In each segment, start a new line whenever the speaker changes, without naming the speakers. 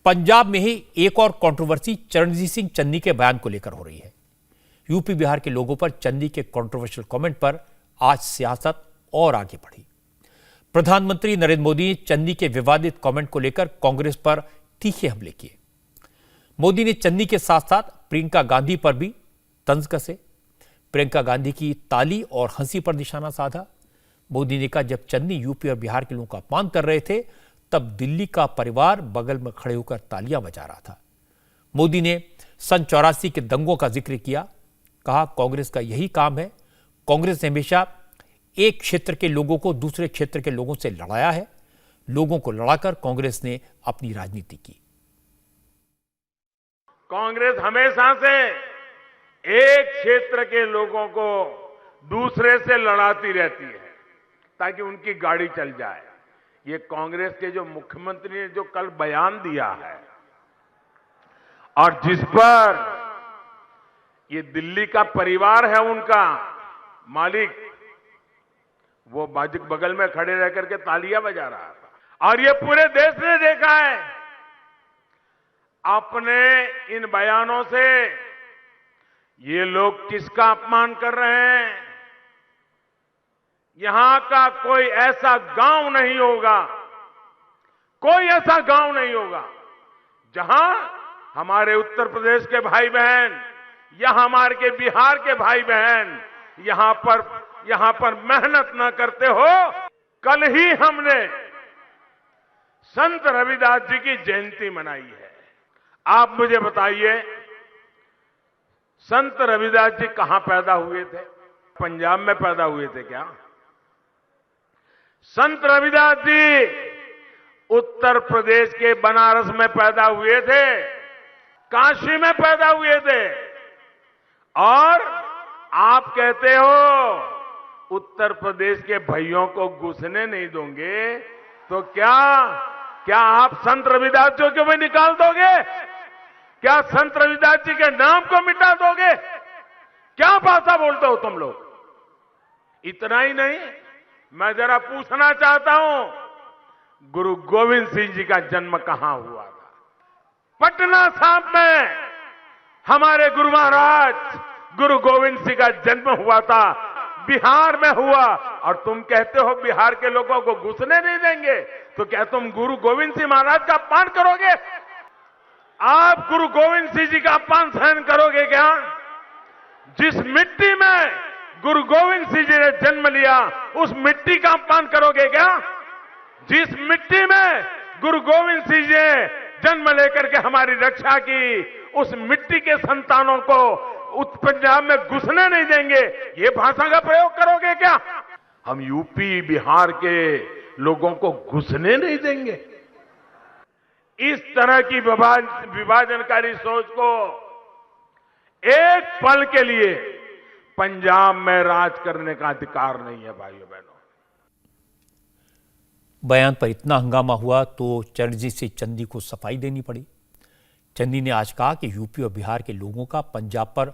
पंजाब में ही एक और कंट्रोवर्सी चरणजीत सिंह चन्नी के बयान को लेकर हो रही है। यूपी बिहार के लोगों पर चन्नी के कंट्रोवर्शियल कमेंट पर आज सियासत और आगे बढ़ी। प्रधानमंत्री नरेंद्र मोदी ने चन्नी के विवादित कमेंट को लेकर कांग्रेस पर तीखे हमले किए। मोदी ने चन्नी के साथ साथ प्रियंका गांधी पर भी तंज कसे। प्रियंका गांधी की ताली और हंसी पर निशाना साधा। मोदी ने कहा, जब चन्नी यूपी और बिहार के लोगों का अपमान कर रहे थे तब दिल्ली का परिवार बगल में खड़े होकर तालियां बजा रहा था। मोदी ने सन 84 के दंगों का जिक्र किया। कहा, कांग्रेस का यही काम है। कांग्रेस ने हमेशा एक क्षेत्र के लोगों को दूसरे क्षेत्र के लोगों से लड़ाया है। लोगों को लड़ाकर कांग्रेस ने अपनी राजनीति की।
कांग्रेस हमेशा से एक क्षेत्र के लोगों को दूसरे से लड़ाती रहती है ताकि उनकी गाड़ी चल जाए। ये कांग्रेस के जो मुख्यमंत्री ने जो कल बयान दिया है और जिस पर ये दिल्ली का परिवार है उनका मालिक, वो बगल में खड़े रह करके तालियां बजा रहा था और ये पूरे देश ने देखा है। अपने इन बयानों से ये लोग किसका अपमान कर रहे हैं? यहां का कोई ऐसा गांव नहीं होगा, कोई ऐसा गांव नहीं होगा जहां हमारे उत्तर प्रदेश के भाई बहन या हमारे के बिहार के भाई बहन यहां पर मेहनत न करते हो। कल ही हमने संत रविदास जी की जयंती मनाई है। आप मुझे बताइए, संत रविदास जी कहां पैदा हुए थे? पंजाब में पैदा हुए थे क्या? संत रविदास जी उत्तर प्रदेश के बनारस में पैदा हुए थे, काशी में पैदा हुए थे। और आप कहते हो उत्तर प्रदेश के भाइयों को घुसने नहीं दोगे, तो क्या आप संत रविदास जी को भी निकाल दोगे? क्या संत रविदास जी के नाम को मिटा दोगे? क्या भाषा बोलते हो तुम लोग? इतना ही नहीं, मैं जरा पूछना चाहता हूं, गुरु गोविंद सिंह जी का जन्म कहां हुआ था? पटना साहिब में हमारे गुरु महाराज गुरु गोविंद सिंह का जन्म हुआ था, बिहार में हुआ। और तुम कहते हो बिहार के लोगों को घुसने नहीं देंगे, तो क्या तुम गुरु गोविंद सिंह महाराज का अपमान करोगे? आप गुरु गोविंद सिंह जी का अपमान सहन करोगे क्या? जिस मिट्टी में गुरु गोविंद सिंह जी ने जन्म लिया उस मिट्टी का अपमान करोगे क्या? जिस मिट्टी में गुरु गोविंद सिंह जी ने जन्म लेकर के हमारी रक्षा की, उस मिट्टी के संतानों को पंजाब में घुसने नहीं देंगे, ये भाषा का प्रयोग करोगे क्या? हम यूपी बिहार के लोगों को घुसने नहीं देंगे। इस तरह की विभाजनकारी सोच को एक पल के लिए पंजाब में राज करने का अधिकार नहीं है। भाइयों बहनों,
बयान पर इतना हंगामा हुआ तो चरणजीत सिंह चन्नी को सफाई देनी पड़ी। चन्नी ने आज कहा कि यूपी और बिहार के लोगों का पंजाब पर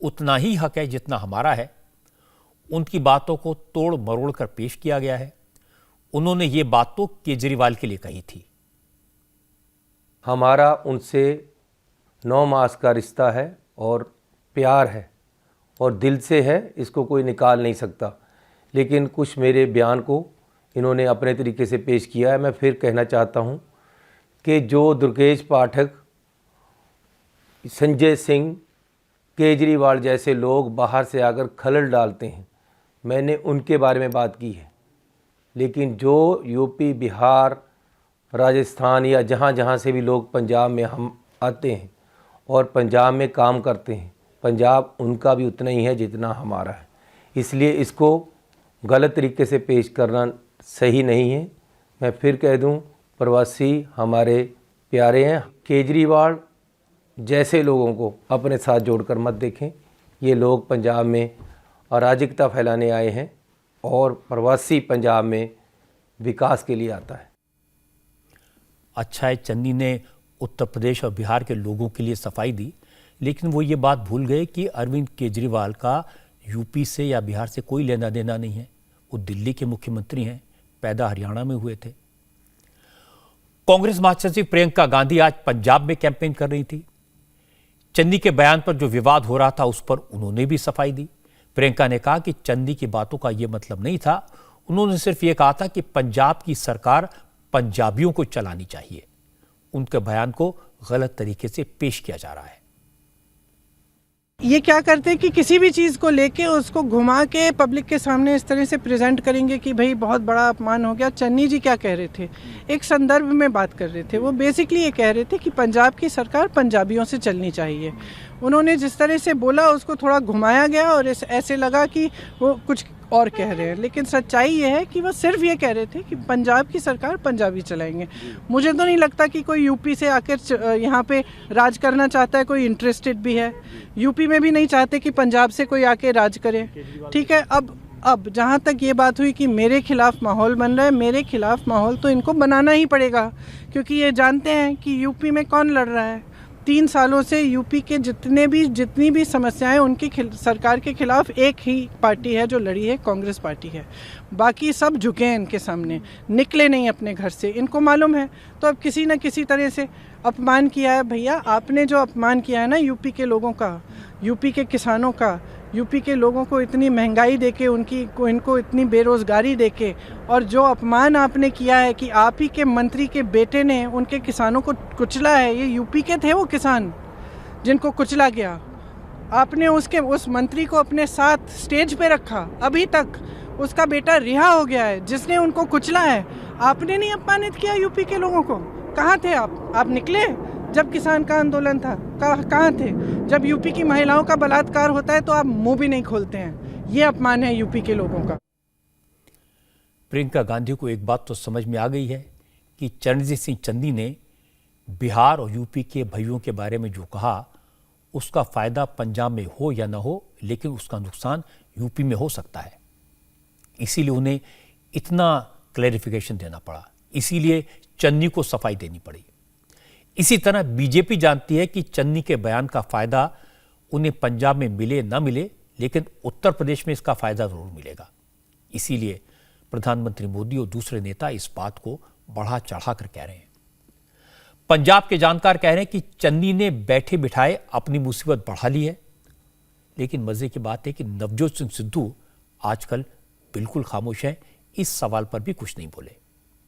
उतना ही हक है जितना हमारा है। उनकी बातों को तोड़ मरोड़ कर पेश किया गया है। उन्होंने ये बात तो केजरीवाल के लिए कही थी।
हमारा उनसे 9 मास का रिश्ता है और प्यार है और दिल से है, इसको कोई निकाल नहीं सकता। लेकिन कुछ मेरे बयान को इन्होंने अपने तरीके से पेश किया है। मैं फिर कहना चाहता हूं कि जो दुर्गेश पाठक, संजय सिंह, केजरीवाल जैसे लोग बाहर से आकर खलल डालते हैं, मैंने उनके बारे में बात की है। लेकिन जो यूपी, बिहार, राजस्थान या जहाँ जहाँ से भी लोग पंजाब में हम आते हैं और पंजाब में काम करते हैं, पंजाब उनका भी उतना ही है जितना हमारा है। इसलिए इसको गलत तरीके से पेश करना सही नहीं है। मैं फिर कह दूं, प्रवासी हमारे प्यारे हैं। केजरीवाल जैसे लोगों को अपने साथ जोड़कर मत देखें। ये लोग पंजाब में अराजकता फैलाने आए हैं और प्रवासी पंजाब में विकास के लिए आता है।
अच्छा है, चन्नी ने उत्तर प्रदेश और बिहार के लोगों के लिए सफाई दी, लेकिन वो ये बात भूल गए कि अरविंद केजरीवाल का यूपी से या बिहार से कोई लेना देना नहीं है। वो दिल्ली के मुख्यमंत्री हैं, पैदा हरियाणा में हुए थे। कांग्रेस महासचिव प्रियंका गांधी आज पंजाब में कैंपेन कर रही थी। चन्नी के बयान पर जो विवाद हो रहा था उस पर उन्होंने भी सफाई दी। प्रियंका ने कहा कि चन्नी की बातों का यह मतलब नहीं था, उन्होंने सिर्फ यह कहा था कि पंजाब की सरकार पंजाबियों को चलानी चाहिए। उनके बयान को गलत तरीके से पेश किया जा रहा है।
ये क्या करते हैं कि किसी भी चीज़ को लेके उसको घुमा के पब्लिक के सामने इस तरह से प्रेजेंट करेंगे कि भाई बहुत बड़ा अपमान हो गया। चन्नी जी क्या कह रहे थे, एक संदर्भ में बात कर रहे थे। वो बेसिकली ये कह रहे थे कि पंजाब की सरकार पंजाबियों से चलनी चाहिए। उन्होंने जिस तरह से बोला उसको थोड़ा घुमाया गया और ऐसे लगा कि वो कुछ और कह रहे हैं, लेकिन सच्चाई ये है कि वो सिर्फ ये कह रहे थे कि पंजाब की सरकार पंजाबी चलाएंगे। मुझे तो नहीं लगता कि कोई यूपी से आकर यहाँ पे राज करना चाहता है, कोई इंटरेस्टेड भी है। यूपी में भी नहीं चाहते कि पंजाब से कोई आके राज करे। ठीक है, अब जहाँ तक ये बात हुई कि मेरे खिलाफ माहौल बन रहा है, मेरे खिलाफ माहौल तो इनको बनाना ही पड़ेगा, क्योंकि ये जानते हैं कि यूपी में कौन लड़ रहा है। 3 सालों से यूपी के जितनी भी समस्याएं उनकी सरकार के खिलाफ एक ही पार्टी है जो लड़ी है, कांग्रेस पार्टी है। बाकी सब झुके हैं इनके सामने, निकले नहीं अपने घर से, इनको मालूम है। तो अब किसी न किसी तरह से अपमान किया है। भैया आपने जो अपमान किया है ना यूपी के लोगों का, यूपी के किसानों का, यूपी के लोगों को इतनी महंगाई देके इनको इतनी बेरोज़गारी देके, और जो अपमान आपने किया है कि आप ही के मंत्री के बेटे ने उनके किसानों को कुचला है। ये यूपी के थे वो किसान जिनको कुचला गया। आपने उस मंत्री को अपने साथ स्टेज पे रखा, अभी तक उसका बेटा रिहा हो गया है जिसने उनको कुचला है। आपने नहीं अपमानित किया यूपी के लोगों को? कहाँ थे आप निकले जब किसान का आंदोलन था? कहाँ थे? जब यूपी की महिलाओं का बलात्कार होता है तो आप मुंह भी नहीं खोलते हैं। ये अपमान है यूपी के लोगों का।
प्रियंका गांधी को एक बात तो समझ में आ गई है कि चरणजीत सिंह चन्नी ने बिहार और यूपी के भाइयों के बारे में जो कहा उसका फायदा पंजाब में हो या ना हो, लेकिन उसका नुकसान यूपी में हो सकता है। इसीलिए उन्हें इतना क्लैरिफिकेशन देना पड़ा, इसीलिए चन्नी को सफाई देनी पड़ी। इसी तरह बीजेपी जानती है कि चन्नी के बयान का फायदा उन्हें पंजाब में मिले ना मिले, लेकिन उत्तर प्रदेश में इसका फायदा जरूर मिलेगा। इसीलिए प्रधानमंत्री मोदी और दूसरे नेता इस बात को बढ़ा चढ़ाकर कह रहे हैं। पंजाब के जानकार कह रहे हैं कि चन्नी ने बैठे बिठाए अपनी मुसीबत बढ़ा ली है। लेकिन मजे की बात है कि नवजोत सिंह सिद्धू आजकल बिल्कुल खामोश है, इस सवाल पर भी कुछ नहीं बोले।